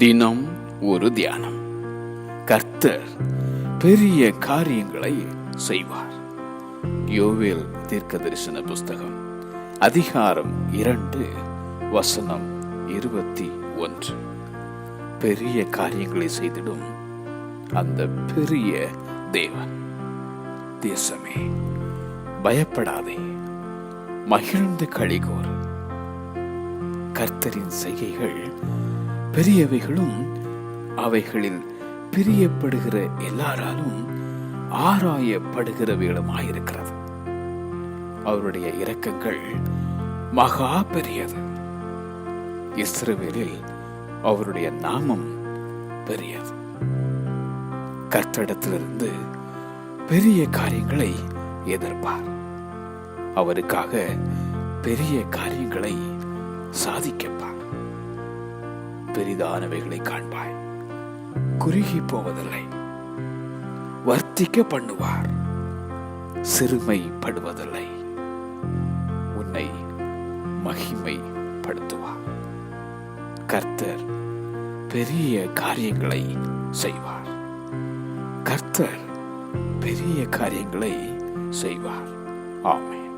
தினம் ஒரு தியானம். கர்த்தர் பெரிய காரியங்களை செய்வார். யோவேல் தீர்க்கதரிசன புஸ்தகம் அதிகாரம் 2 வசனம் 21. பெரிய காரியங்களை செய்திடும் அந்த பெரிய தேவன். தேசமே, பயப்படாதே, மகிழ்ந்து களிகூர். கர்த்தரின் செய்கைகள் பெரியவைகளும் அவைகளில் பிரியப்படுகிற எல்லாராலும் ஆராயப்படுகிறவைகளுமாயிருக்கிறது. அவருடைய இரக்கங்கள் மகா பெரியது. இஸ்ரவேலில் அவருடைய நாமம் பெரியது. கர்த்தரிடத்திலிருந்து பெரிய காரியங்களை எதிர்ப்பார். அவருக்காக பெரிய காரியங்களை சாதிக்கப்பார். பெரிதானவைகளை காண்பாய், குறுகி போவதில்லை. வர்த்திக்க பண்ணுவார், சிறுமைப்படுவதில்லை. உன்னை மகிமைப்படுத்துவார். கர்த்தர் பெரிய காரியங்களை செய்வார். கர்த்தர் பெரிய காரியங்களை செய்வார். ஆமென்.